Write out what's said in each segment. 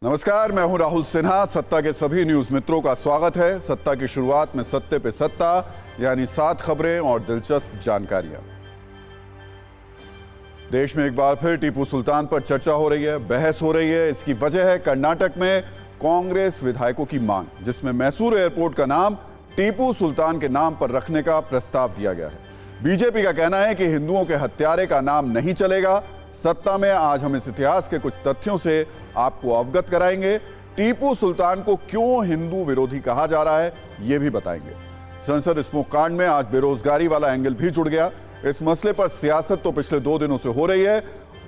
नमस्कार, मैं हूं राहुल सिन्हा। सत्ता के सभी न्यूज मित्रों का स्वागत है। सत्ता की शुरुआत में सत्ते पे सत्ता, यानी 7 खबरें और दिलचस्प जानकारियां। देश में एक बार फिर टीपू सुल्तान पर चर्चा हो रही है, बहस हो रही है। इसकी वजह है कर्नाटक में कांग्रेस विधायकों की मांग, जिसमें मैसूर एयरपोर्ट का नाम टीपू सुल्तान के नाम पर रखने का प्रस्ताव दिया गया है। बीजेपी का कहना है कि हिंदुओं के हत्यारे का नाम नहीं चलेगा। सत्ता में आज हम इस इतिहास के कुछ तथ्यों से आपको अवगत कराएंगे। टीपू सुल्तान को क्यों हिंदू विरोधी कहा जा रहा है, यह भी बताएंगे। संसद स्मोक कांड में आज बेरोजगारी वाला एंगल भी जुड़ गया। इस मसले पर सियासत तो पिछले 2 दिनों से हो रही है।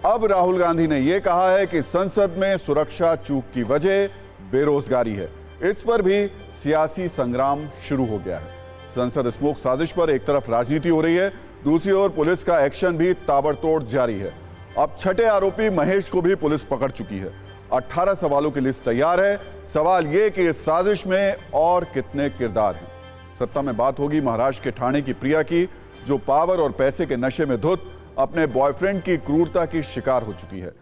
अब राहुल गांधी ने यह कहा है कि संसद में सुरक्षा चूक की वजह बेरोजगारी है। इस पर भी सियासी संग्राम शुरू हो गया है। संसद स्मोक साजिश पर एक तरफ राजनीति हो रही है, दूसरी ओर पुलिस का एक्शन भी ताबड़तोड़ जारी है। अब छठे आरोपी महेश को भी पुलिस पकड़ चुकी है। 18 सवालों की लिस्ट तैयार है। सवाल यह कि इस साजिश में और कितने किरदार हैं। सत्ता में बात होगी महाराष्ट्र के ठाणे की प्रिया की, जो पावर और पैसे के नशे में धुत अपने बॉयफ्रेंड की क्रूरता की शिकार हो चुकी है।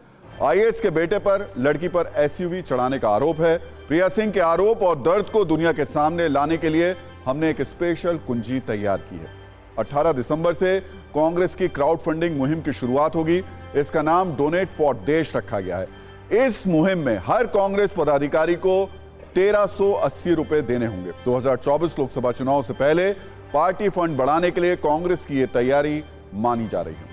आईएएस के बेटे पर लड़की पर एसयूवी चढ़ाने का आरोप है। प्रिया सिंह के आरोप और दर्द को दुनिया के सामने लाने के लिए हमने एक स्पेशल कुंजी तैयार की है। 18 दिसंबर से कांग्रेस की क्राउड फंडिंग मुहिम की शुरुआत होगी। इसका नाम डोनेट फॉर देश रखा गया है। इस मुहिम में हर कांग्रेस पदाधिकारी को 1380 रुपए देने होंगे। 2024 लोकसभा चुनाव से पहले पार्टी फंड बढ़ाने के लिए कांग्रेस की यह तैयारी मानी जा रही है।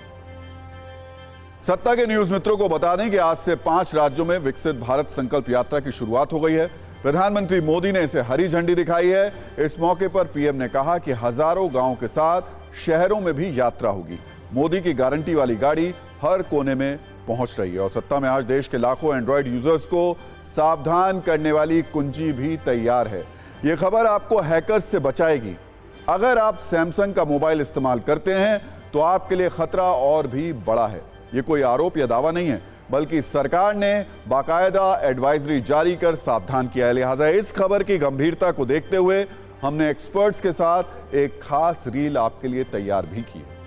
सत्ता के न्यूज मित्रों को बता दें कि आज से 5 राज्यों में विकसित भारत संकल्प यात्रा की शुरुआत हो गई है। प्रधानमंत्री मोदी ने इसे हरी झंडी दिखाई है। इस मौके पर पीएम ने कहा कि हजारों गांवों के साथ शहरों में भी यात्रा होगी। मोदी की गारंटी वाली गाड़ी हर कोने में पहुंच रही है। और सत्ता में आज देश के लाखों एंड्रॉयड यूजर्स को सावधान करने वाली कुंजी भी तैयार है। यह खबर आपको हैकर्स से बचाएगी। अगर आप सैमसंग का मोबाइल इस्तेमाल करते हैं तो आपके लिए खतरा और भी बड़ा है। यह कोई आरोप या दावा नहीं है, बल्कि सरकार ने बाकायदा एडवाइजरी जारी कर सावधान किया है। लिहाजा इस खबर की गंभीरता को देखते हुए हमने एक्सपर्ट्स के साथ एक खास रील आपके लिए तैयार भी की है।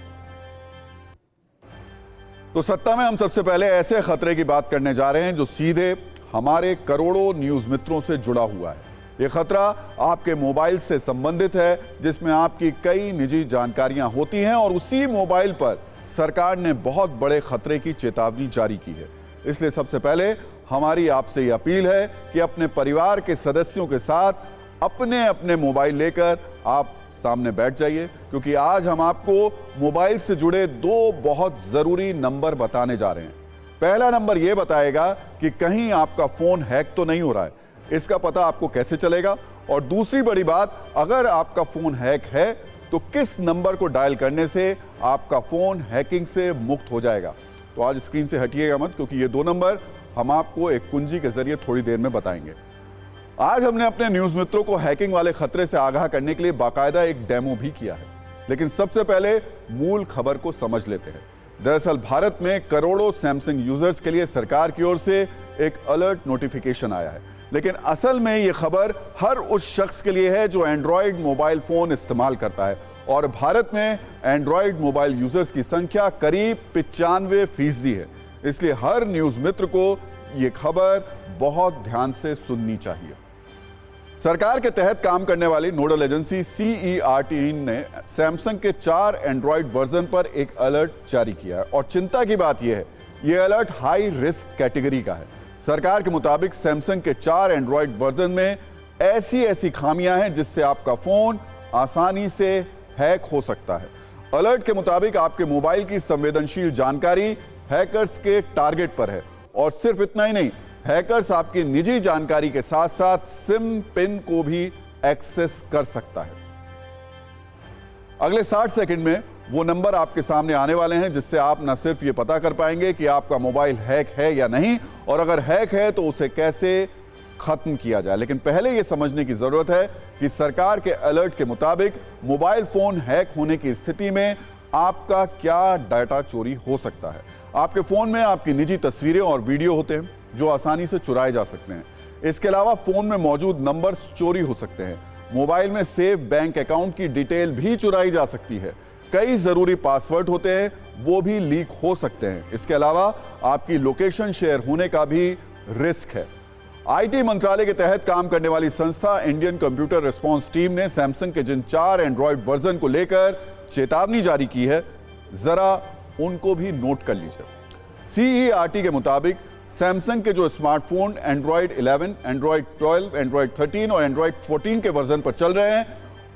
तो सत्ता में हम सबसे पहले ऐसे खतरे की बात करने जा रहे हैं जो सीधे हमारे करोड़ों न्यूज मित्रों से जुड़ा हुआ है। यह खतरा आपके मोबाइल से संबंधित है, जिसमें आपकी कई निजी जानकारियां होती हैं और उसी मोबाइल पर सरकार ने बहुत बड़े खतरे की चेतावनी जारी की है। इसलिए सबसे पहले हमारी आपसे यह अपील है कि अपने परिवार के सदस्यों के साथ अपने अपने मोबाइल लेकर आप सामने बैठ जाइए, क्योंकि आज हम आपको मोबाइल से जुड़े 2 बहुत जरूरी नंबर बताने जा रहे हैं। पहला नंबर यह बताएगा कि कहीं आपका फोन हैक तो नहीं हो रहा है। इसका पता आपको कैसे चलेगा? और दूसरी बड़ी बात, अगर आपका फोन हैक है तो किस नंबर को डायल करने से आपका फोन हैकिंग से मुक्त हो जाएगा। तो आज स्क्रीन से हटिएगा मत, क्योंकि ये 2 नंबर हम आपको एक कुंजी के जरिए थोड़ी देर में बताएंगे। आज हमने अपने न्यूज मित्रों को हैकिंग वाले खतरे से आगाह करने के लिए बाकायदा एक डेमो भी किया है। लेकिन सबसे पहले मूल खबर को समझ लेते हैं। दरअसल भारत में करोड़ों सैमसंग यूजर्स के लिए सरकार की ओर से एक अलर्ट नोटिफिकेशन आया है। लेकिन असल में यह खबर हर उस शख्स के लिए है जो एंड्रॉयड मोबाइल फोन इस्तेमाल करता है। और भारत में एंड्रॉयड मोबाइल यूजर्स की संख्या करीब 95% है। इसलिए हर न्यूज मित्र को यह खबर बहुत ध्यान से सुननी चाहिए। सरकार के तहत काम करने वाली नोडल एजेंसी CERT ने सैमसंग के 4 एंड्रॉयड वर्जन पर एक अलर्ट जारी किया है। और चिंता की बात यह है, यह अलर्ट हाई रिस्क कैटेगरी का है। सरकार के मुताबिक सैमसंग के 4 एंड्रॉयड वर्जन में ऐसी खामियां हैं जिससे आपका फोन आसानी से हैक हो सकता है। अलर्ट के मुताबिक आपके मोबाइल की संवेदनशील जानकारी हैकर्स के टारगेट पर है। और सिर्फ इतना ही नहीं, हैकर्स आपकी निजी जानकारी के साथ साथ सिम पिन को भी एक्सेस कर सकता है। अगले 60 सेकंड में वो नंबर आपके सामने आने वाले हैं, जिससे आप न सिर्फ ये पता कर पाएंगे कि आपका मोबाइल हैक है या नहीं, और अगर हैक है तो उसे कैसे खत्म किया जाए। लेकिन पहले यह समझने की जरूरत है कि सरकार के अलर्ट के मुताबिक मोबाइल फोन हैक होने की स्थिति में आपका क्या डाटा चोरी हो सकता है। आपके फोन में आपकी निजी तस्वीरें और वीडियो होते हैं जो आसानी से चुराए जा सकते हैं। इसके अलावा फोन में मौजूद नंबर्स चोरी हो सकते हैं। मोबाइल में सेव बैंक अकाउंट की डिटेल भी चुराई जा सकती है। कई जरूरी पासवर्ड होते हैं, वो भी लीक हो सकते हैं। इसके अलावा आपकी लोकेशन शेयर होने का भी रिस्क है। आईटी मंत्रालय के तहत काम करने वाली संस्था इंडियन कंप्यूटर रिस्पांस टीम ने सैमसंग के जिन 4 एंड्रॉयड वर्जन को लेकर चेतावनी जारी की है, जरा उनको भी नोट कर लीजिए। CERT के मुताबिक सैमसंग के जो स्मार्टफोन एंड्रॉयड 11, एंड्रॉयड 12, एंड्रॉयड 13 और एंड्रॉयड 14 के वर्जन पर चल रहे हैं,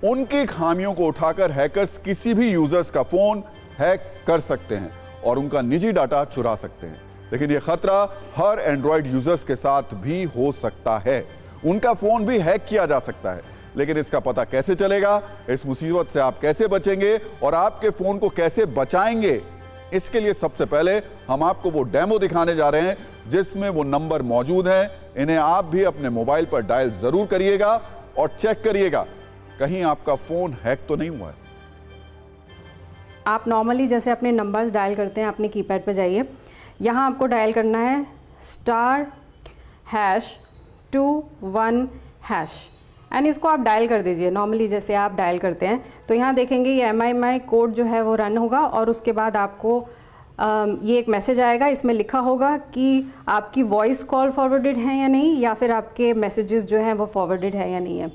उनकी खामियों को उठाकर हैकर्स किसी भी यूजर्स का फोन हैक कर सकते हैं और उनका निजी डाटा चुरा सकते हैं। लेकिन यह खतरा हर एंड्रॉयड यूजर्स के साथ भी हो सकता है। उनका फोन भी हैक किया जा सकता है, लेकिन इसका पता कैसे चलेगा? इस मुसीबत से आप कैसे बचेंगे और आपके फोन को कैसे बचाएंगे? इसके लिए सबसे पहले हम आपको वो डेमो दिखाने जा रहे हैं जिसमें वो नंबर मौजूद हैं। इन्हें आप भी अपने मोबाइल पर डायल जरूर करिएगा और चेक करिएगा कहीं आपका फोन हैक तो नहीं हुआ है। आप नॉर्मली जैसे अपने नंबर्स डायल करते हैं, अपने कीपैड पे जाइए, यहाँ आपको डायल करना है *#21# एंड इसको आप डायल कर दीजिए नॉर्मली जैसे आप डायल करते हैं। तो यहाँ देखेंगे ये MIMI कोड जो है वो रन होगा और उसके बाद आपको ये एक मैसेज आएगा। इसमें लिखा होगा कि आपकी वॉइस कॉल फॉरवर्डेड है या नहीं, या फिर आपके मैसेजेस जो हैं वो फॉरवर्डेड है या नहीं है।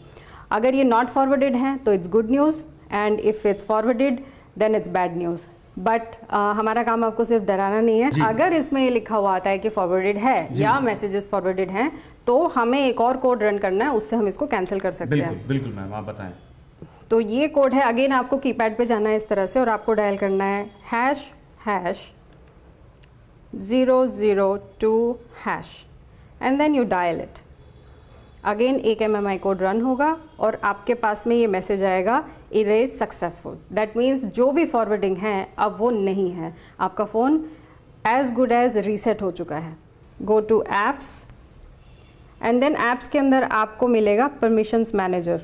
अगर ये नॉट फॉरवर्डेड हैं तो it's good news, and if it's forwarded then it's bad news. But हमारा काम आपको सिर्फ डराना नहीं है। अगर इसमें ये लिखा हुआ आता है कि फॉरवर्डेड है या मैसेजेस फॉरवर्डेड हैं, तो हमें एक और कोड रन करना है, उससे हम इसको कैंसिल कर सकते हैं। बिल्कुल मैम, आप बताएं। तो ये कोड है, अगेन आपको कीपैड पे जाना है इस तरह से और आपको डायल करना है #002# and then you dial it. Again एक MMI कोड रन होगा और आपके पास में ये मैसेज आएगा इरेज सक्सेसफुल। दैट मीन्स जो भी फॉरवर्डिंग है अब वो नहीं है, आपका phone as good as reset हो चुका है। Go to apps and then apps के अंदर आपको मिलेगा परमिशंस मैनेजर।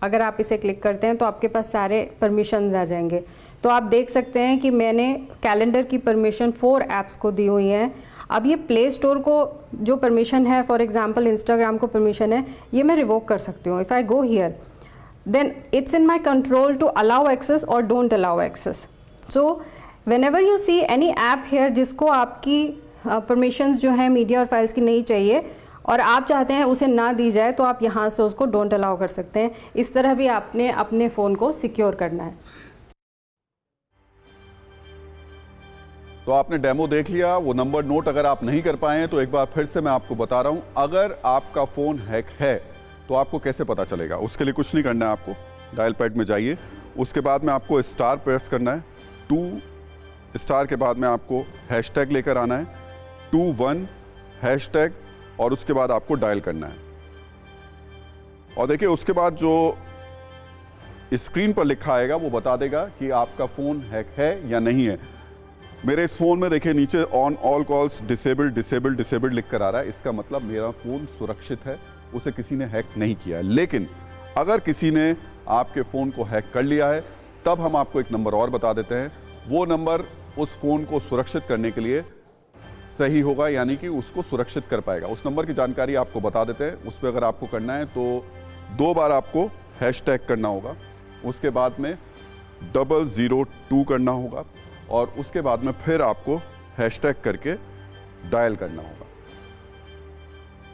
अगर आप इसे क्लिक करते हैं तो आपके पास सारे परमिशंस आ जाएंगे। तो आप देख सकते हैं कि मैंने कैलेंडर की परमिशन 4 ऐप्स को दी हुई है। अब ये प्ले स्टोर को जो परमिशन है, फॉर एग्जांपल इंस्टाग्राम को परमिशन है, ये मैं रिवोक कर सकती हूँ। If I go here then it's in my control to allow access और don't allow access. So whenever you see any app here जिसको आपकी परमिशंस जो है मीडिया और फाइल्स की नहीं चाहिए और आप चाहते हैं उसे ना दी जाए, तो आप यहाँ से उसको डोंट अलाउ कर सकते हैं। इस तरह भी आपने अपने फ़ोन को सिक्योर करना है। तो आपने डेमो देख लिया, वो नंबर नोट अगर आप नहीं कर पाए तो एक बार फिर से मैं आपको बता रहा हूं, अगर आपका फोन हैक है तो आपको कैसे पता चलेगा? उसके लिए कुछ नहीं करना है, आपको डायल पैड में जाइए, उसके बाद में आपको स्टार प्रेस करना है, 2 के बाद में आपको हैशटैग लेकर आना है, 21# और उसके बाद आपको डायल करना है। और देखिए उसके बाद जो स्क्रीन पर लिखा आएगा वो बता देगा कि आपका फोन हैक है या नहीं है। मेरे इस फोन में देखिए नीचे on all calls disabled disabled disabled लिख कर आ रहा है। इसका मतलब मेरा फोन सुरक्षित है, उसे किसी ने हैक नहीं किया है। लेकिन अगर किसी ने आपके फ़ोन को हैक कर लिया है, तब हम आपको एक नंबर और बता देते हैं। वो नंबर उस फ़ोन को सुरक्षित करने के लिए सही होगा, यानी कि उसको सुरक्षित कर पाएगा। उस नंबर की जानकारी आपको बता देते हैं। उस पर अगर आपको करना है तो 2 बार आपको हैशटैग करना होगा, उसके बाद में 002 करना होगा और उसके बाद में फिर आपको हैशटैग करके डायल करना होगा।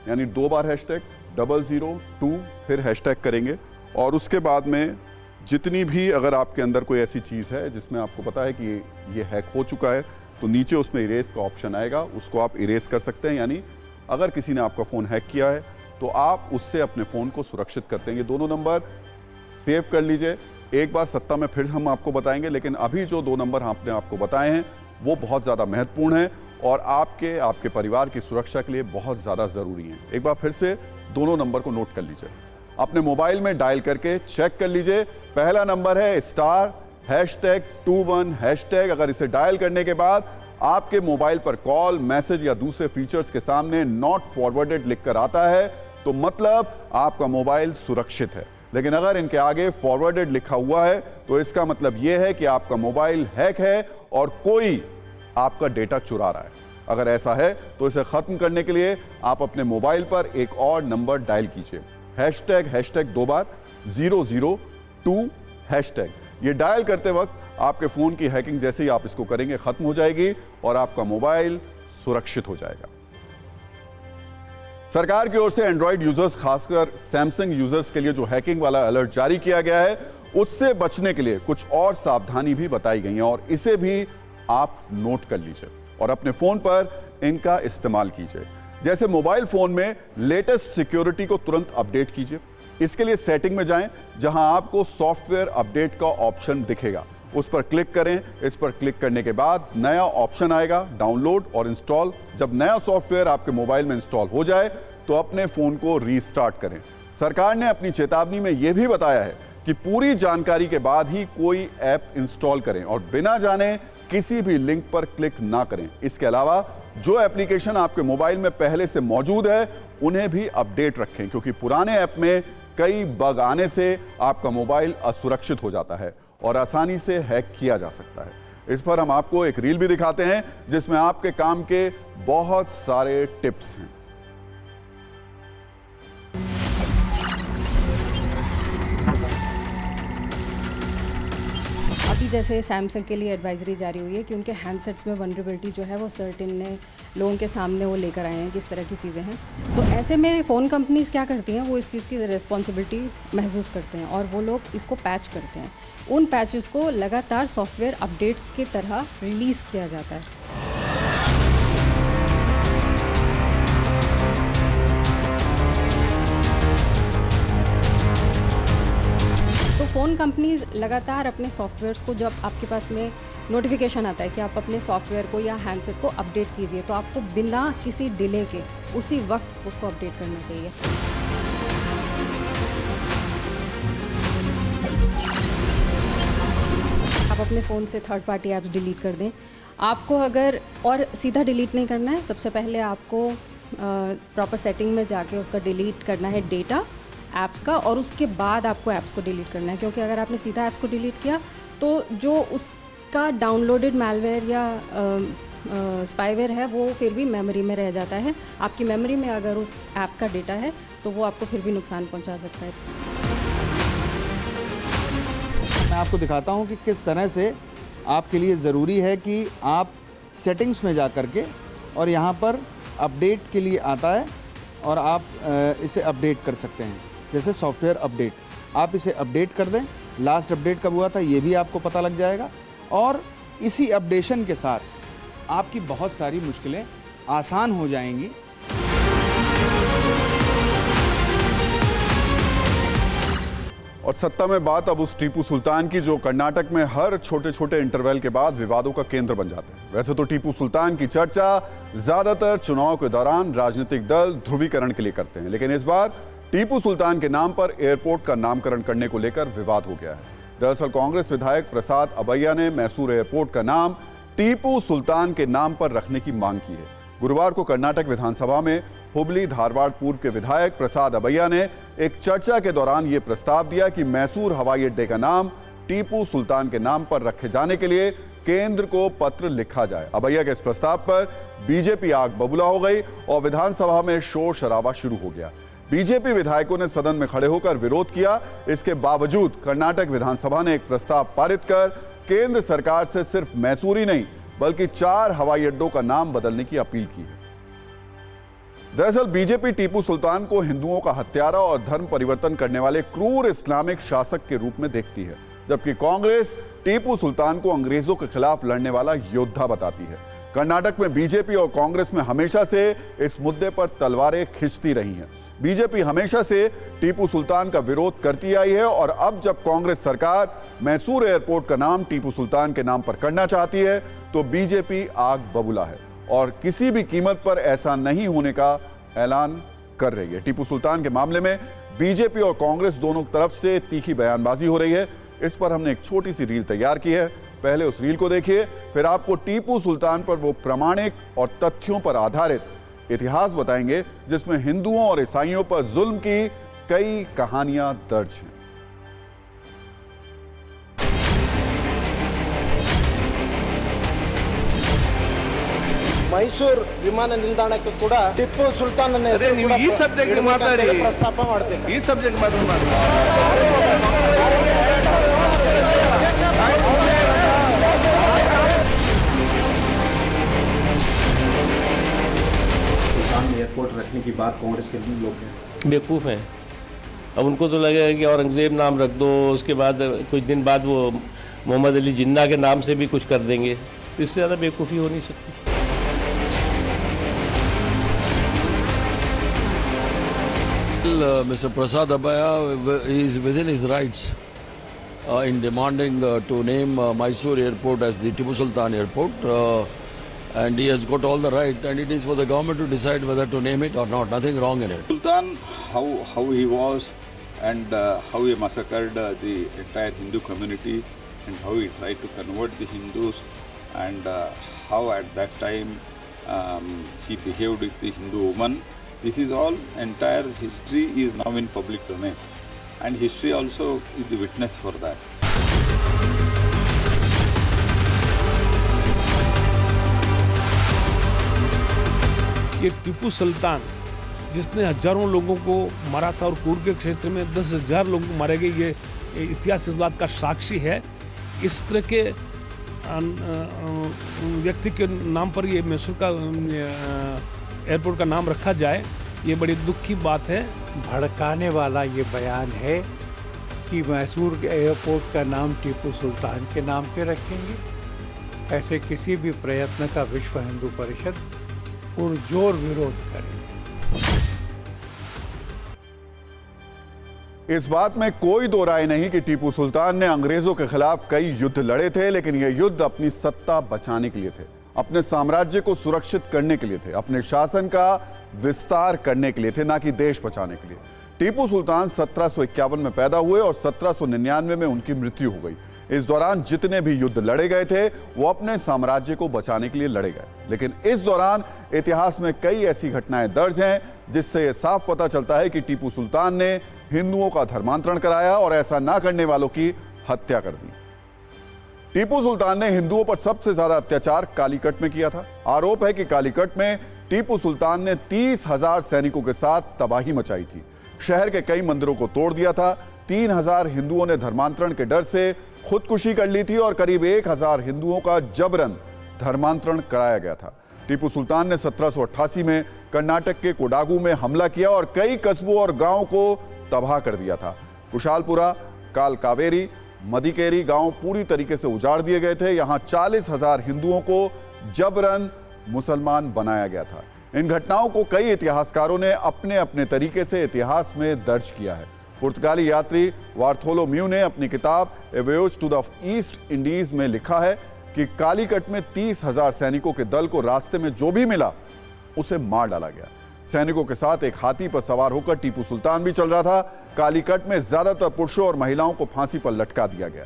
यानी 2 बार हैशटैग 002 फिर हैशटैग करेंगे और उसके बाद में जितनी भी अगर आपके अंदर कोई ऐसी चीज़ है जिसमें आपको पता है कि ये हैक हो चुका है, तो नीचे उसमें इरेज का ऑप्शन आएगा, उसको आप इरेज कर सकते हैं। यानी अगर किसी ने आपका फ़ोन हैक किया है तो आप उससे अपने फ़ोन को सुरक्षित करते हैं। ये दोनों नंबर सेव कर लीजिए, एक बार सत्ता में फिर हम आपको बताएंगे, लेकिन अभी जो 2 नंबर हमने आपको बताए हैं वो बहुत ज़्यादा महत्वपूर्ण हैं और आपके परिवार की सुरक्षा के लिए बहुत ज़्यादा ज़रूरी हैं। एक बार फिर से दोनों नंबर को नोट कर लीजिए, अपने मोबाइल में डायल करके चेक कर लीजिए। पहला नंबर है *#21#। अगर इसे डायल करने के बाद आपके मोबाइल पर कॉल, मैसेज या दूसरे फीचर्स के सामने नॉट फॉरवर्डेड लिखकर आता है तो मतलब आपका मोबाइल सुरक्षित है। लेकिन अगर इनके आगे फॉरवर्डेड लिखा हुआ है तो इसका मतलब यह है कि आपका मोबाइल हैक है और कोई आपका डेटा चुरा रहा है। अगर ऐसा है तो इसे खत्म करने के लिए आप अपने मोबाइल पर एक और नंबर डायल कीजिए, हैशटैग 2 बार 002#। ये डायल करते वक्त आपके फोन की हैकिंग जैसे ही आप इसको करेंगे खत्म हो जाएगी और आपका मोबाइल सुरक्षित हो जाएगा। सरकार की ओर से एंड्रॉइड यूजर्स, खासकर सैमसंग यूजर्स के लिए जो हैकिंग वाला अलर्ट जारी किया गया है, उससे बचने के लिए कुछ और सावधानी भी बताई गई है और इसे भी आप नोट कर लीजिए और अपने फोन पर इनका इस्तेमाल कीजिए। जैसे मोबाइल फोन में लेटेस्ट सिक्योरिटी को तुरंत अपडेट कीजिए। इसके लिए सेटिंग में जाएं, जहां आपको सॉफ्टवेयर अपडेट का ऑप्शन दिखेगा, उस पर क्लिक करें। इस पर क्लिक करने के बाद नया ऑप्शन आएगा, डाउनलोड और इंस्टॉल। जब नया सॉफ्टवेयर आपके मोबाइल में इंस्टॉल हो जाए तो अपने फोन को रीस्टार्ट करें। सरकार ने अपनी चेतावनी में यह भी बताया है कि पूरी जानकारी के बाद ही कोई ऐप इंस्टॉल करें और बिना जाने किसी भी लिंक पर क्लिक ना करें। इसके अलावा जो एप्लीकेशन आपके मोबाइल में पहले से मौजूद है उन्हें भी अपडेट रखें, क्योंकि पुराने ऐप में कई बग आने से आपका मोबाइल असुरक्षित हो जाता है और आसानी से हैक किया जा सकता है। इस पर हम आपको एक रील भी दिखाते हैं जिसमें आपके काम के बहुत सारे टिप्स हैं। अभी जैसे सैमसंग के लिए एडवाइजरी जारी हुई है कि उनके हैंडसेट्स में वनरेबिलिटी जो है वो सर्टेन ने लोगों के सामने वो लेकर आए हैं, किस तरह की चीज़ें हैं। तो ऐसे में फ़ोन कंपनीज़ क्या करती हैं, वो इस चीज़ की रिस्पॉन्सिबिलिटी महसूस करते हैं और वो लोग इसको पैच करते हैं। उन पैचेस को लगातार सॉफ्टवेयर अपडेट्स की तरह रिलीज़ किया जाता है। तो फ़ोन कंपनीज़ लगातार अपने सॉफ्टवेयर्स को, जब आपके पास में नोटिफिकेशन आता है कि आप अपने सॉफ्टवेयर को या हैंडसेट को अपडेट कीजिए, तो आपको बिना किसी डिले के उसी वक्त उसको अपडेट करना चाहिए। आप अपने फ़ोन से थर्ड पार्टी ऐप्स डिलीट कर दें। आपको अगर और सीधा डिलीट नहीं करना है, सबसे पहले आपको प्रॉपर सेटिंग में जाके उसका डिलीट करना है डेटा ऐप्स का, और उसके बाद आपको ऐप्स को डिलीट करना है। क्योंकि अगर आपने सीधा ऐप्स को डिलीट किया तो जो उसका डाउनलोडेड मैलवेयर या स्पाईवेयर है वो फिर भी मेमोरी में रह जाता है। आपकी मेमोरी में अगर उस ऐप का डेटा है तो वो आपको फिर भी नुकसान पहुंचा सकता है। मैं आपको दिखाता हूं कि किस तरह से आपके लिए ज़रूरी है कि आप सेटिंग्स में जा कर के, और यहाँ पर अपडेट के लिए आता है और आप इसे अपडेट कर सकते हैं। जैसे सॉफ्टवेयर अपडेट, आप इसे अपडेट कर दें। लास्ट अपडेट कब हुआ था ये भी आपको पता लग जाएगा, और इसी अपडेशन के साथ आपकी बहुत सारी मुश्किलें आसान हो जाएंगी। और सत्ता में बात अब उस टीपू सुल्तान की जो कर्नाटक में हर छोटे छोटे इंटरवल के बाद विवादों का केंद्र बन जाते हैं। वैसे तो टीपू सुल्तान की चर्चा ज्यादातर चुनाव के दौरान राजनीतिक दल ध्रुवीकरण के लिए करते हैं, लेकिन इस बार टीपू सुल्तान के नाम पर एयरपोर्ट का नामकरण करने को लेकर विवाद हो गया है। दरअसल कांग्रेस विधायक प्रसाद अबैया ने मैसूर एयरपोर्ट का नाम टीपू सुल्तान के नाम पर रखने की मांग की है। गुरुवार को कर्नाटक विधानसभा में हुबली धारवाड़ पूर्व के विधायक प्रसाद अबैया ने एक चर्चा के दौरान यह प्रस्ताव दिया कि मैसूर हवाई अड्डे का नाम टीपू सुल्तान के नाम पर रखे जाने के लिए केंद्र को पत्र लिखा जाए। अबैया के इस प्रस्ताव पर बीजेपी आग बबूला हो गई और विधानसभा में शोर शराबा शुरू हो गया। बीजेपी विधायकों ने सदन में खड़े होकर विरोध किया। इसके बावजूद कर्नाटक विधानसभा ने एक प्रस्ताव पारित कर केंद्र सरकार से सिर्फ मैसूर ही नहीं बल्कि 4 हवाई अड्डों का नाम बदलने की अपील की है। दरअसल बीजेपी टीपू सुल्तान को हिंदुओं का हत्यारा और धर्म परिवर्तन करने वाले क्रूर इस्लामिक शासक के रूप में देखती है, जबकि कांग्रेस टीपू सुल्तान को अंग्रेजों के खिलाफ लड़ने वाला योद्धा बताती है। कर्नाटक में बीजेपी और कांग्रेस में हमेशा से इस मुद्दे पर तलवारें खिंचती रही हैं। बीजेपी हमेशा से टीपू सुल्तान का विरोध करती आई है और अब जब कांग्रेस सरकार मैसूर एयरपोर्ट का नाम टीपू सुल्तान के नाम पर करना चाहती है तो बीजेपी आग बबूला है और किसी भी कीमत पर ऐसा नहीं होने का ऐलान कर रही है। टीपू सुल्तान के मामले में बीजेपी और कांग्रेस दोनों तरफ से तीखी बयानबाजी हो रही है। इस पर हमने एक छोटी सी रील तैयार की है, पहले उस रील को देखिए, फिर आपको टीपू सुल्तान पर वो प्रामाणिक और तथ्यों पर आधारित इतिहास बताएंगे जिसमें हिंदुओं और ईसाइयों पर जुल्म की कई कहानियां दर्ज हैं। ಮೈಸೂರು ವಿಮಾನ ನಿಲ್ದಾಣಕ್ಕೆ ಕೂಡ ಟಿಪ್ಪು ಸುಲ್ತಾನ್ ಈ ಸಬ್ಜೆಕ್ಟ್ ಮಾತಾಡಿ ಪ್ರಸ್ತಾಪ ಮಾಡ್ತೇನೆ. ಈ ಸಬ್ಜೆಕ್ಟ್ ಮಾತಾಡಿ सुल्तान एयरपोर्ट रखने की बात कांग्रेस के लोग हैं। बेवकूफ़ हैं। अब उनको तो लगेगा कि औरंगज़ेब नाम रख दो, उसके बाद कुछ दिन बाद वो मोहम्मद अली जिन्ना के नाम से भी कुछ कर देंगे। तो इससे ज़्यादा बेवकूफ़ी हो नहीं सकती। Mr. Prasad Abaya is within his rights in demanding to name Mysore Airport as the Tipu Sultan Airport, and he has got all the right, and it is for the government to decide whether to name it or not. Nothing wrong in it. Sultan, how he was, and how he massacred the entire Hindu community, and how he tried to convert the Hindus, and how at that time he behaved with the Hindu woman. This is all, entire history is now in public domain, and history also is the witness for that. ये टीपू सुल्तान जिसने हजारों लोगों को मारा था और कुर्ग के क्षेत्र में 10,000 लोग मारे गए, ये इतिहास इस बात का साक्षी है। इस तरह के व्यक्ति के नाम पर ये मैसूर का एयरपोर्ट का नाम रखा जाए, ये बड़ी दुख की बात है। भड़काने वाला ये बयान है कि मैसूर एयरपोर्ट का नाम टीपू सुल्तान के नाम पे रखेंगे। ऐसे किसी भी प्रयत्न का विश्व हिंदू परिषद पुरजोर विरोध करेगी। इस बात में कोई दो राय नहीं कि टीपू सुल्तान ने अंग्रेजों के खिलाफ कई युद्ध लड़े थे, लेकिन ये युद्ध अपनी सत्ता बचाने के लिए थे, अपने साम्राज्य को सुरक्षित करने के लिए थे, अपने शासन का विस्तार करने के लिए थे, ना कि देश बचाने के लिए। टीपू सुल्तान 1751 में पैदा हुए और 1799 में उनकी मृत्यु हो गई। इस दौरान जितने भी युद्ध लड़े गए थे वो अपने साम्राज्य को बचाने के लिए लड़े गए, लेकिन इस दौरान इतिहास में कई ऐसी घटनाएं दर्ज हैं जिससे यह साफ पता चलता है कि टीपू सुल्तान ने हिंदुओं का धर्मांतरण कराया और ऐसा ना करने वालों की हत्या कर दी। टीपू सुल्तान ने हिंदुओं पर सबसे ज्यादा अत्याचार कालीकट में किया था। आरोप है कि कालीकट में टीपू सुल्तान ने 30,000 सैनिकों के साथ तबाही मचाई थी, शहर के कई मंदिरों को तोड़ दिया था। 3,000 हिंदुओं ने धर्मांतरण के डर से खुदकुशी कर ली थी और करीब 1,000 हिंदुओं का जबरन धर्मांतरण कराया गया था। टीपू सुल्तान ने 1788 में कर्नाटक के कोडागु में हमला किया और कई कस्बों और गांवों को तबाह कर दिया था। कुशालपुरा, कालकावेरी, मदिकेरी गांव पूरी तरीके से उजाड़ दिए गए थे। यहां 40,000 हिंदुओं को जबरन मुसलमान बनाया गया था। इन घटनाओं को कई इतिहासकारों ने अपने अपने तरीके से इतिहास में दर्ज किया है। पुर्तगाली यात्री वार्थोलोम्यू ने अपनी किताब ए वॉयेज टू द ईस्ट इंडीज में लिखा है कि कालीकट में 30,000 सैनिकों के दल को रास्ते में जो भी मिला उसे मार डाला गया। सैनिकों के साथ एक हाथी पर सवार होकर टीपू सुल्तान भी चल रहा था। कालीकट में ज्यादातर पुरुषों और महिलाओं को फांसी पर लटका दिया गया।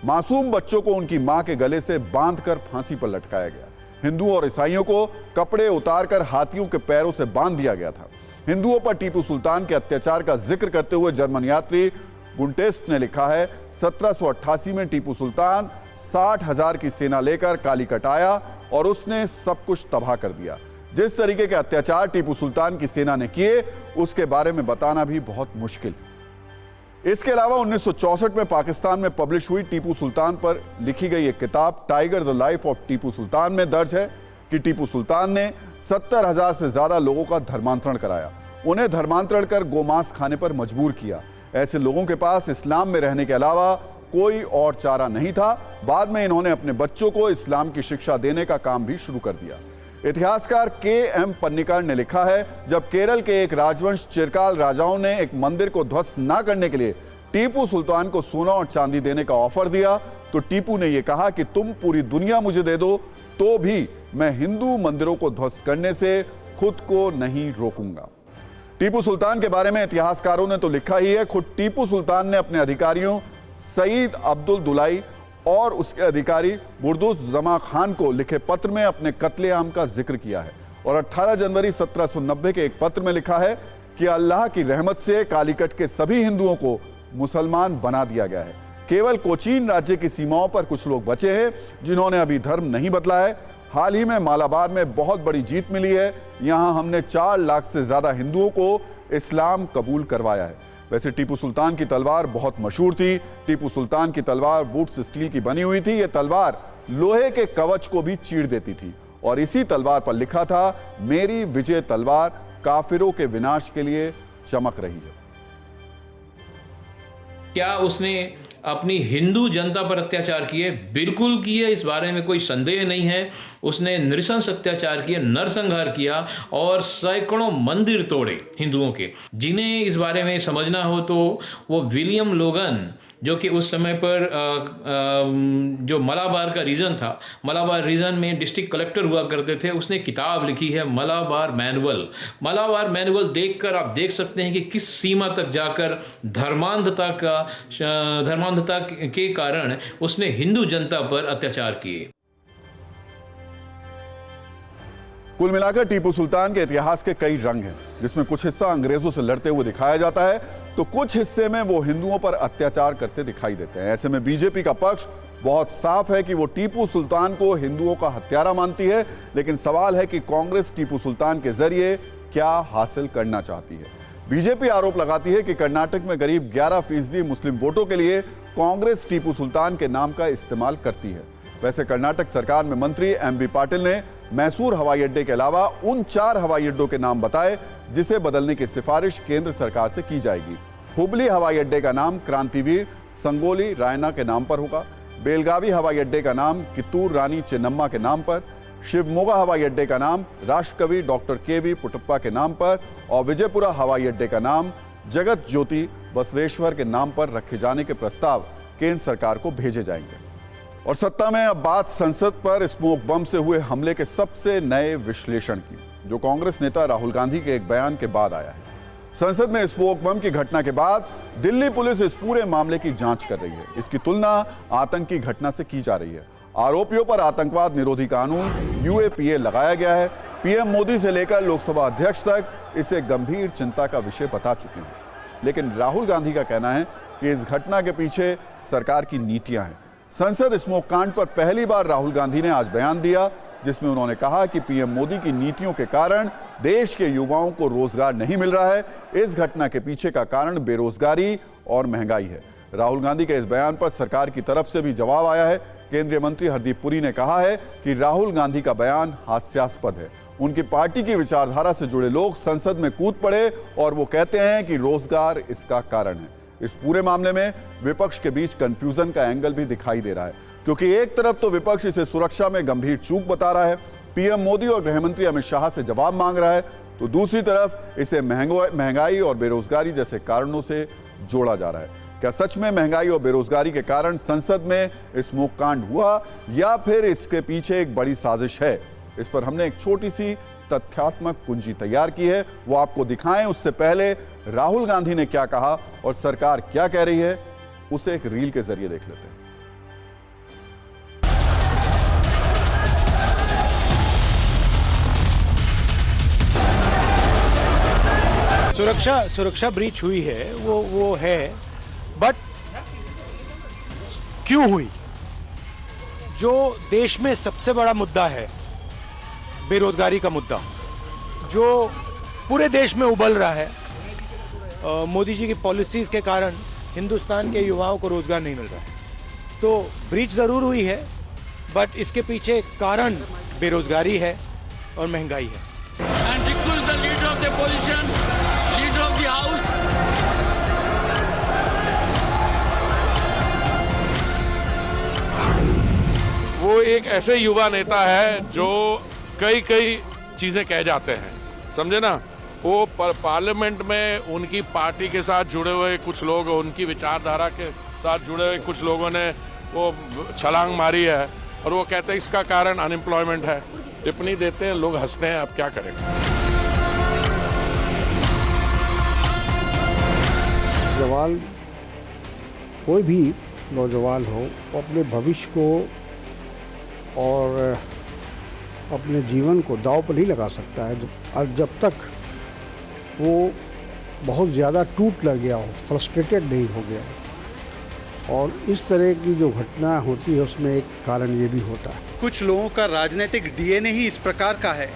मासूम बच्चों को उनकी मां के गले से बांधकर फांसी पर लटकाया गया। हिंदुओं और ईसाइयों को कपड़े उतारकर हाथियों के पैरों से बांध दिया गया था। हिंदुओं पर टीपू सुल्तान के अत्याचार का जिक्र करते हुए जर्मन यात्री गुंटेस्ट ने लिखा है, 1788 में टीपू सुल्तान 60,000 की सेना लेकर कालीकट आया और उसने सब कुछ तबाह कर दिया। जिस तरीके के अत्याचार टीपू सुल्तान की सेना ने किए उसके बारे में बताना भी बहुत मुश्किल। इसके अलावा 1964 में पाकिस्तान में पब्लिश हुई टीपू सुल्तान पर लिखी गई एक किताब tiger the life of Tipu Sultan में दर्ज है कि टीपू सुल्तान ने 70,000 से ज्यादा लोगों का धर्मांतरण कराया, उन्हें धर्मांतरण कर गोमांस खाने पर मजबूर किया। ऐसे लोगों के पास इस्लाम में रहने के अलावा कोई और चारा नहीं था। बाद में इन्होंने अपने बच्चों को इस्लाम की शिक्षा देने का काम भी शुरू कर दिया। इतिहासकार के.एम. पन्निकार ने लिखा है, जब केरल के एक राजवंश चिरकाल राजाओं ने एक मंदिर को ध्वस्त ना करने के लिए टीपू सुल्तान को सोना और चांदी देने का ऑफर दिया तो टीपू ने यह कहा कि तुम पूरी दुनिया मुझे दे दो तो भी मैं हिंदू मंदिरों को ध्वस्त करने से खुद को नहीं रोकूंगा। टीपू सुल्तान के बारे में इतिहासकारों ने तो लिखा ही है। खुद टीपू सुल्तान ने अपने अधिकारियों सईद अब्दुल दुलाई और उसके अधिकारी बुर्दुस जमा खान को लिखे पत्र में अपने कत्लेआम का जिक्र किया है और 18 जनवरी 1790 के एक पत्र में लिखा है कि अल्लाह की रहमत से कालीकट के सभी हिंदुओं को मुसलमान बना दिया गया है। केवल कोचीन राज्य की सीमाओं पर कुछ लोग बचे हैं जिन्होंने अभी धर्म नहीं बदला है। हाल ही में मालाबार में बहुत बड़ी जीत मिली है। यहां हमने 4 लाख से ज्यादा हिंदुओं को इस्लाम कबूल करवाया है। वैसे टीपू सुल्तान की तलवार बहुत मशहूर थी। टीपू सुल्तान की तलवार वुड्स स्टील की बनी हुई थी। यह तलवार लोहे के कवच को भी चीर देती थी और इसी तलवार पर लिखा था, मेरी विजय तलवार काफिरों के विनाश के लिए चमक रही है। क्या उसने अपनी हिंदू जनता पर अत्याचार किए? बिल्कुल किए, इस बारे में कोई संदेह नहीं है। उसने नृशंस अत्याचार किए, नरसंहार किया और सैकड़ों मंदिर तोड़े हिंदुओं के। जिन्हें इस बारे में समझना हो तो वो विलियम लोगन, जो कि उस समय पर जो मलाबार का रीजन था, मलाबार रीजन में डिस्ट्रिक्ट कलेक्टर हुआ करते थे, उसने किताब लिखी है मलाबार मैनुअल। मलाबार मैनुअल देखकर आप देख सकते हैं कि किस सीमा तक जाकर धर्मांधता के कारण उसने हिंदू जनता पर अत्याचार किए। कुल मिलाकर टीपू सुल्तान के इतिहास के कई रंग हैं, जिसमें कुछ हिस्सा अंग्रेजों से लड़ते हुए दिखाया जाता है तो कुछ हिस्से में वो हिंदुओं पर अत्याचार करते दिखाई देते हैं। ऐसे में बीजेपी का पक्ष बहुत साफ है कि वो टीपू सुल्तान को हिंदुओं का हत्यारा मानती है, लेकिन सवाल है कि कांग्रेस टीपू सुल्तान के जरिए क्या हासिल करना चाहती है। बीजेपी आरोप लगाती है कि कर्नाटक में करीब 11% मुस्लिम वोटों के लिए कांग्रेस टीपू सुल्तान के नाम का इस्तेमाल करती है। वैसे कर्नाटक सरकार में मंत्री एमबी पाटिल ने मैसूर हवाई अड्डे के अलावा उन 4 हवाई अड्डों के नाम बताए जिसे बदलने की सिफारिश केंद्र सरकार से की जाएगी। हुबली हवाई अड्डे का नाम क्रांतिवीर संगोली रायना के नाम पर होगा। बेलगावी हवाई अड्डे का नाम कित्तूर रानी चेन्नम्मा के नाम पर। शिवमोगा हवाई अड्डे का नाम राष्ट्रकवि डॉक्टर केवी पुटप्पा के नाम पर और विजयपुरा हवाई अड्डे का नाम जगत ज्योति बसवेश्वर के नाम पर रखे जाने के प्रस्ताव केंद्र सरकार को भेजे जाएंगे। और सत्ता में अब बात संसद पर स्मोक बम से हुए हमले के सबसे नए विश्लेषण की, जो कांग्रेस नेता राहुल गांधी के एक बयान के बाद आया है। संसद में स्मोक बम की घटना के बाद दिल्ली पुलिस इस पूरे मामले की जांच कर रही है। इसकी तुलना आतंकी घटना से की जा रही है। आरोपियों पर आतंकवाद निरोधी कानून यूएपीए लगाया गया है। पीएम मोदी से लेकर लोकसभा अध्यक्ष तक इसे गंभीर चिंता का विषय बता चुके हैं। लेकिन राहुल गांधी का कहना है कि इस घटना के पीछे सरकार की नीतियां हैं। संसद स्मोक कांड पर पहली बार राहुल गांधी ने आज बयान दिया, जिसमें उन्होंने कहा कि पीएम मोदी की नीतियों के कारण देश के युवाओं को रोजगार नहीं मिल रहा है। इस घटना के पीछे का कारण बेरोजगारी और महंगाई है। राहुल गांधी के इस बयान पर सरकार की तरफ से भी जवाब आया है। केंद्रीय मंत्री हरदीप पुरी ने कहा है कि राहुल गांधी का बयान हास्यास्पद है। उनकी पार्टी की विचारधारा से जुड़े लोग संसद में कूद पड़े और वो कहते हैं कि रोजगार इसका कारण है। इस पूरे मामले में विपक्ष के बीच कंफ्यूजन का एंगल भी दिखाई दे रहा है, क्योंकि एक तरफ तो विपक्ष इसे सुरक्षा में गंभीर चूक बता रहा है, पीएम मोदी और गृह मंत्री अमित शाह से जवाब मांग रहा है, तो दूसरी तरफ इसे महंगाई और बेरोजगारी जैसे कारणों से जोड़ा जा रहा है। क्या सच में महंगाई और बेरोजगारी के कारण संसद में स्मोक कांड हुआ या फिर इसके पीछे एक बड़ी साजिश है? इस पर हमने एक छोटी सी तथ्यात्मक कुंजी तैयार की है, वो आपको दिखाएं। उससे पहले राहुल गांधी ने क्या कहा और सरकार क्या कह रही है, उसे एक रील के जरिए देख लेते हैं। सुरक्षा ब्रीच हुई है, वो है, बट क्यों हुई? जो देश में सबसे बड़ा मुद्दा है, बेरोजगारी का मुद्दा, जो पूरे देश में उबल रहा है, मोदी जी की पॉलिसीज के कारण हिंदुस्तान के युवाओं को रोजगार नहीं मिल रहा है। तो ब्रीच जरूर हुई है, बट इसके पीछे कारण बेरोजगारी है और महंगाई है। वो एक ऐसे युवा नेता है जो कई चीजें कह जाते हैं, समझे ना। वो पार्लियामेंट में उनकी पार्टी के साथ जुड़े हुए कुछ लोग, उनकी विचारधारा के साथ जुड़े हुए कुछ लोगों ने वो छलांग मारी है और वो कहते हैं इसका कारण अनएम्प्लॉयमेंट है। टिप्पणी देते हैं, लोग हंसते हैं, अब क्या करें। नौजवान, कोई भी नौजवान हो, वो अपने भविष्य को और अपने जीवन को दांव पर नहीं लगा सकता है जब तक वो बहुत ज़्यादा टूट लग गया हो, फ्रस्ट्रेटेड नहीं हो गया। और इस तरह की जो घटना होती है उसमें एक कारण ये भी होता है, कुछ लोगों का राजनीतिक डीएनए ही इस प्रकार का है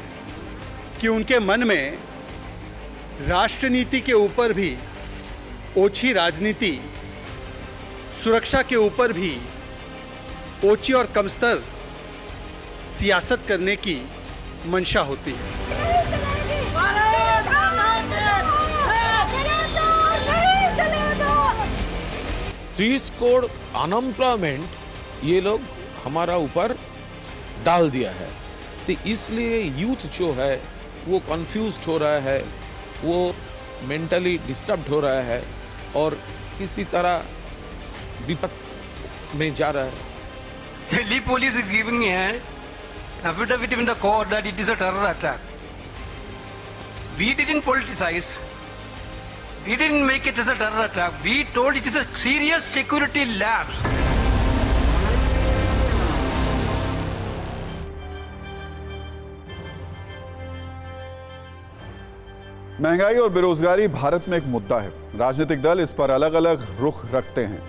कि उनके मन में राष्ट्रनीति के ऊपर भी ओछी राजनीति, सुरक्षा के ऊपर भी ओछी और कमस्तर सियासत करने की मंशा होती है। 3 स्कोर अनएम्प्लॉयमेंट ये लोग हमारा ऊपर डाल दिया है। तो इसलिए यूथ जो है वो कंफ्यूज्ड हो रहा है, वो मेंटली डिस्टर्ब्ड हो रहा है और किसी तरह विपद में जा रहा है। Delhi police is giving an affidavit in the court that it is a terror attack. We didn't politicize. We didn't make it as a terror attack. We told it is a serious security lapse. महंगाई और बेरोजगारी भारत में एक मुद्दा है। राजनीतिक दल इस पर अलग अलग रुख रखते हैं।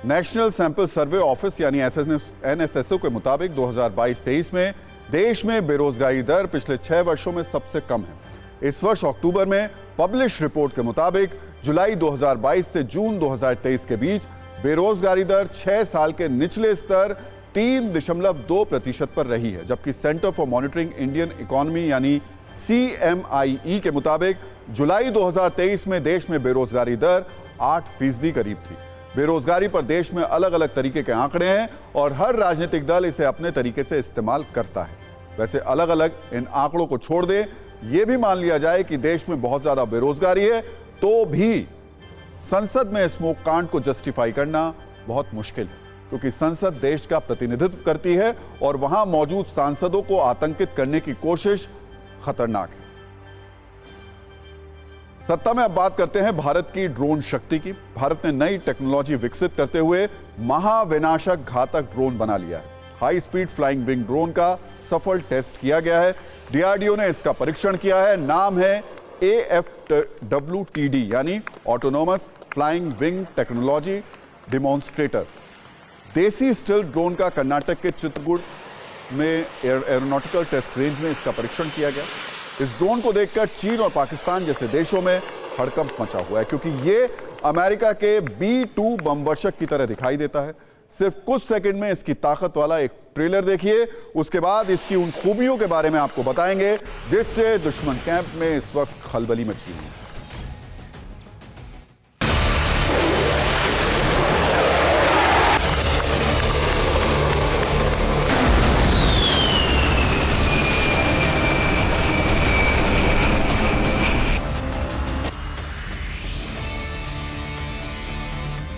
नेशनल सैंपल सर्वे ऑफिस यानी NSSO के मुताबिक 2022-23 में देश में बेरोजगारी दर पिछले 6 वर्षों में सबसे कम है। इस वर्ष अक्टूबर में पब्लिश रिपोर्ट के मुताबिक जुलाई 2022 से जून 2023 के बीच बेरोजगारी दर 6 साल के निचले स्तर 3.2% पर रही है, जबकि centre for monitoring Indian economy यानी CMIE के मुताबिक जुलाई 2023 में देश में बेरोजगारी दर 8% करीब थी। बेरोजगारी पर देश में अलग अलग तरीके के आंकड़े हैं और हर राजनीतिक दल इसे अपने तरीके से इस्तेमाल करता है। वैसे अलग अलग इन आंकड़ों को छोड़ दें, यह भी मान लिया जाए कि देश में बहुत ज्यादा बेरोजगारी है, तो भी संसद में स्मोक कांड को जस्टिफाई करना बहुत मुश्किल है, क्योंकि संसद देश का प्रतिनिधित्व करती है और वहां मौजूद सांसदों को आतंकित करने की कोशिश खतरनाक है। सत्ता में अब बात करते हैं भारत की ड्रोन शक्ति की। भारत ने नई टेक्नोलॉजी विकसित करते हुए महाविनाशक घातक ड्रोन बना लिया है। High speed flying wing drone का सफल टेस्ट किया गया है। DRDO ने इसका परीक्षण किया है। नाम है AFWTD यानी autonomous flying wing technology demonstrator. देसी स्टिल ड्रोन का कर्नाटक के चित्रकूट में एरोनॉटिकल टेस्ट रेंज में इसका परीक्षण किया गया। इस ड्रोन को देखकर चीन और पाकिस्तान जैसे देशों में हड़कंप मचा हुआ है, क्योंकि ये अमेरिका के B-2 बमवर्षक की तरह दिखाई देता है। सिर्फ कुछ सेकंड में इसकी ताकत वाला एक ट्रेलर देखिए, उसके बाद इसकी उन खूबियों के बारे में आपको बताएंगे जिससे दुश्मन कैंप में इस वक्त खलबली मची हुई है।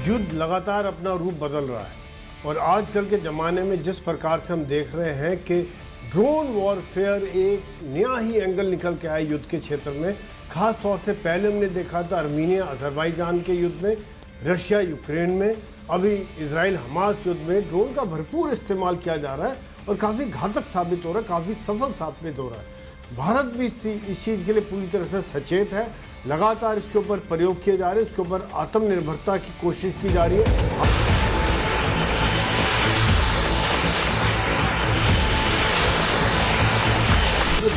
युद्ध लगातार अपना रूप बदल रहा है और आजकल के ज़माने में जिस प्रकार से हम देख रहे हैं कि ड्रोन वॉरफेयर एक नया ही एंगल निकल के आया युद्ध के क्षेत्र में। खास तौर से पहले हमने देखा था अर्मीनिया अजरबैजान के युद्ध में, रशिया यूक्रेन में, अभी इजराइल हमास युद्ध में ड्रोन का भरपूर इस्तेमाल किया जा रहा है और काफ़ी घातक साबित हो रहा है, काफ़ी सफल साबित हो रहा है। भारत भी इस चीज़ के लिए पूरी तरह से सचेत है। लगातार इसके ऊपर प्रयोग किए जा रहे हैं, इसके ऊपर आत्मनिर्भरता की कोशिश की जा रही है।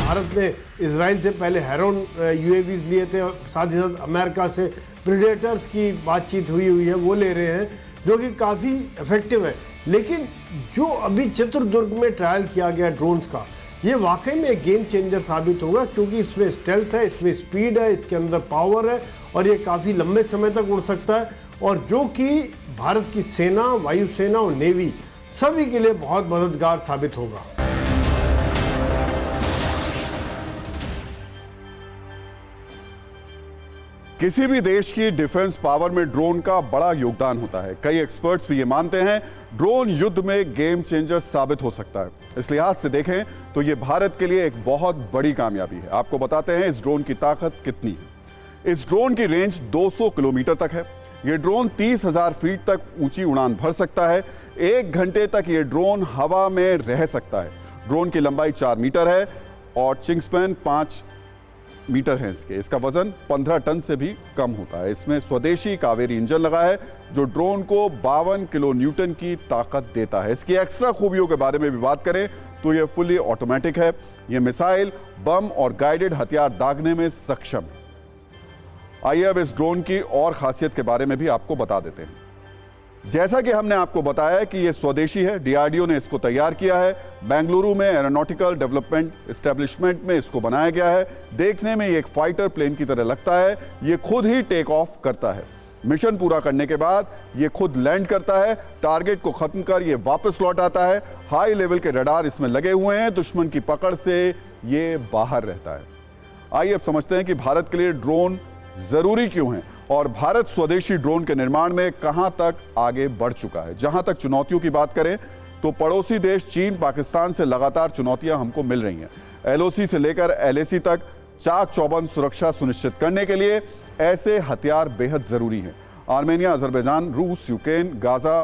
भारत ने इजराइल से पहले हेरोन UAVs लिए थे और साथ ही साथ अमेरिका से प्रीडेटर्स की बातचीत हुई है, वो ले रहे हैं, जो कि काफ़ी इफेक्टिव है। लेकिन जो अभी चित्रदुर्ग में ट्रायल किया गया ड्रोन्स का, ये वाकई में एक गेम चेंजर साबित होगा, क्योंकि इसमें स्टेल्थ है, इसमें स्पीड है, इसके अंदर पावर है और ये काफ़ी लंबे समय तक उड़ सकता है, और जो कि भारत की सेना, वायुसेना और नेवी सभी के लिए बहुत मददगार साबित होगा। किसी भी देश की डिफेंस पावर में ड्रोन का बड़ा योगदान होता है। कई एक्सपर्ट्स भी ये मानते हैं ड्रोन युद्ध में गेम चेंजर साबित हो सकता है। इस लिहाज से देखें तो ये भारत के लिए एक बहुत बड़ी कामयाबी है। आपको बताते हैं इस ड्रोन की ताकत कितनी है। इस ड्रोन की रेंज 200 किलोमीटर तक है। ये ड्रोन 30,000 फीट तक ऊंची उड़ान भर सकता है। 1 घंटे तक ये ड्रोन हवा में रह सकता है। ड्रोन की लंबाई 4 मीटर है और चिंग स्पैन 5 मीटर है। इसका वजन 15 टन से भी कम होता है। इसमें स्वदेशी कावेरी इंजन लगा है जो ड्रोन को 52 किलो न्यूटन की ताकत देता है। इसकी एक्स्ट्रा खूबियों के बारे में भी बात करें तो यह फुली ऑटोमेटिक है। यह मिसाइल, बम और गाइडेड हथियार दागने में सक्षम है। आइए अब इस ड्रोन की और खासियत के बारे में भी आपको बता देते हैं। जैसा कि हमने आपको बताया कि यह स्वदेशी है, DRDO ने इसको तैयार किया है। बेंगलुरु में एरोनॉटिकल डेवलपमेंट एस्टेब्लिशमेंट में इसको बनाया गया है। देखने में ये एक फाइटर प्लेन की तरह लगता है। ये खुद ही टेक ऑफ करता है। मिशन पूरा करने के बाद ये खुद लैंड करता है, टारगेट को खत्म कर ये वापस लौट आता है। हाई लेवल के रडार इसमें लगे हुए हैं, दुश्मन की पकड़ से ये बाहर रहता है। आइए अब समझते हैं कि भारत के लिए ड्रोन जरूरी क्यों हैं और भारत स्वदेशी ड्रोन के निर्माण में कहां तक आगे बढ़ चुका है। जहां तक चुनौतियों की बात करें तो पड़ोसी देश चीन, पाकिस्तान से लगातार चुनौतियां हमको मिल रही हैं। LOC से लेकर LAC तक चाक चौबंद सुरक्षा सुनिश्चित करने के लिए ऐसे हथियार बेहद जरूरी हैं। आर्मेनिया, अजरबैजान, रूस, यूक्रेन, गाजा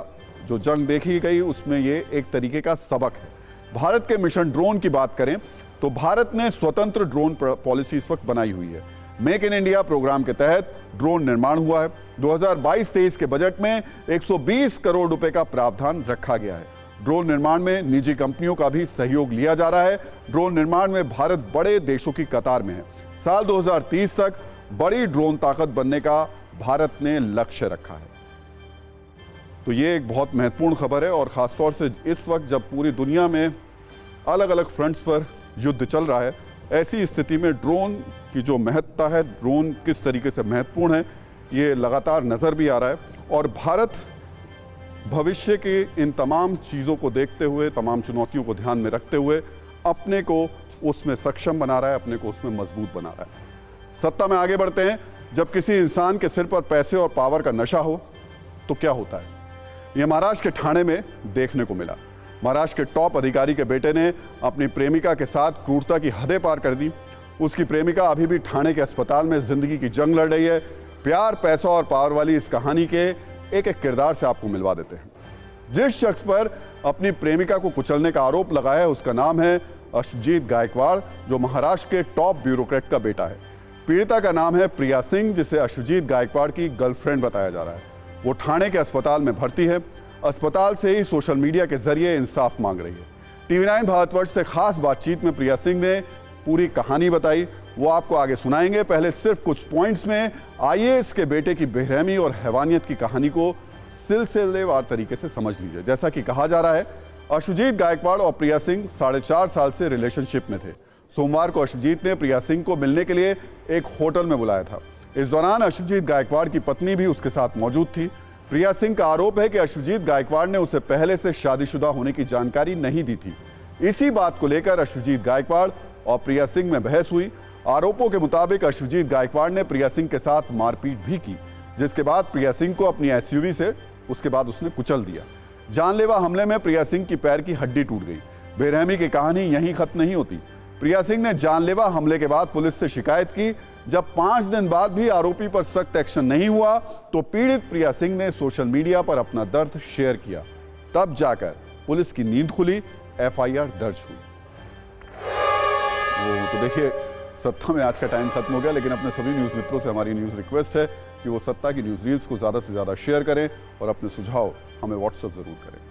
जो जंग देखी गई उसमें ये एक तरीके का सबक है। भारत के मिशन ड्रोन की बात करें तो भारत ने स्वतंत्र ड्रोन पॉलिसी इस वक्त बनाई हुई है। मेक इन इंडिया प्रोग्राम के तहत ड्रोन निर्माण हुआ है। 2022-23 के बजट में 120 करोड़ रुपए का प्रावधान रखा गया है। ड्रोन निर्माण में निजी कंपनियों का भी सहयोग लिया जा रहा है। ड्रोन निर्माण में भारत बड़े देशों की कतार में है। साल 2030 तक बड़ी ड्रोन ताकत बनने का भारत ने लक्ष्य रखा है। तो ये एक बहुत महत्वपूर्ण खबर है और खासतौर से इस वक्त जब पूरी दुनिया में अलग अलग फ्रंट्स पर युद्ध चल रहा है, ऐसी स्थिति में ड्रोन की जो महत्ता है, ड्रोन किस तरीके से महत्वपूर्ण है, ये लगातार नज़र भी आ रहा है। और भारत भविष्य की इन तमाम चीज़ों को देखते हुए, तमाम चुनौतियों को ध्यान में रखते हुए अपने को उसमें सक्षम बना रहा है, अपने को उसमें मजबूत बना रहा है। सत्ता में आगे बढ़ते हैं। जब किसी इंसान के सिर पर पैसे और पावर का नशा हो तो क्या होता है, यह महाराष्ट्र के ठाणे में देखने को मिला। महाराष्ट्र के टॉप अधिकारी के बेटे ने अपनी प्रेमिका के साथ क्रूरता की हदें पार कर दी। उसकी प्रेमिका अभी भी ठाणे के अस्पताल में जिंदगी की जंग लड़ रही है। प्यार, पैसा और पावर वाली इस कहानी के एक एक किरदार से आपको मिलवा देते हैं। जिस शख्स पर अपनी प्रेमिका को कुचलने का आरोप लगा है उसका नाम है अश्वजीत गायकवाड़, जो महाराष्ट्र के टॉप ब्यूरोक्रेट का बेटा है। पीड़िता का नाम है प्रिया सिंह, जिसे अश्वजीत गायकवाड़ की गर्लफ्रेंड बताया जा रहा है। वो ठाणे के अस्पताल में भर्ती है। अस्पताल से ही सोशल मीडिया के जरिए इंसाफ मांग रही है। TV9 भारतवर्ष से खास बातचीत में प्रिया सिंह ने पूरी कहानी बताई, वो आपको आगे सुनाएंगे। पहले सिर्फ कुछ पॉइंट्स में IAS के बेटे की बेरहमी और हैवानियत की कहानी को सिलसिलेवार तरीके से समझ लीजिए। जैसा कि कहा जा रहा है, अश्वजीत गायकवाड़ और प्रिया सिंह 4.5 साल से रिलेशनशिप में थे। सोमवार को अश्वजीत ने प्रिया सिंह को मिलने के लिए एक होटल में बुलाया था। इस दौरान अश्वजीत गायकवाड़ की पत्नी भी उसके साथ मौजूद थी। प्रिया सिंह का आरोप है कि अश्वजीत गायकवाड़ ने उसे पहले से शादीशुदा होने की जानकारी नहीं दी थी। इसी बात को लेकर अश्वजीत गायकवाड़ और प्रिया सिंह में बहस हुई। आरोपों के मुताबिक अश्वजीत गायकवाड़ ने प्रिया सिंह के साथ मारपीट भी की, जिसके बाद प्रिया सिंह को अपनी SUV से उसके बाद उसने कुचल दिया। जानलेवा हमले में प्रिया सिंह की पैर की हड्डी टूट गई। बेरहमी की कहानी यहीं खत्म नहीं होती। प्रिया सिंह ने जानलेवा हमले के बाद पुलिस से शिकायत की। जब 5 दिन बाद भी आरोपी पर सख्त एक्शन नहीं हुआ तो पीड़ित प्रिया सिंह ने सोशल मीडिया पर अपना दर्द शेयर किया। तब जाकर पुलिस की नींद खुली, FIR दर्ज हुई। तो देखिए, सत्ता में आज का टाइम खत्म हो गया, लेकिन अपने सभी न्यूज़ मित्रों से हमारी न्यूज़ रिक्वेस्ट है कि वो सत्ता की न्यूज़ रील्स को ज़्यादा से ज़्यादा शेयर करें और अपने सुझाव हमें WhatsApp ज़रूर करें।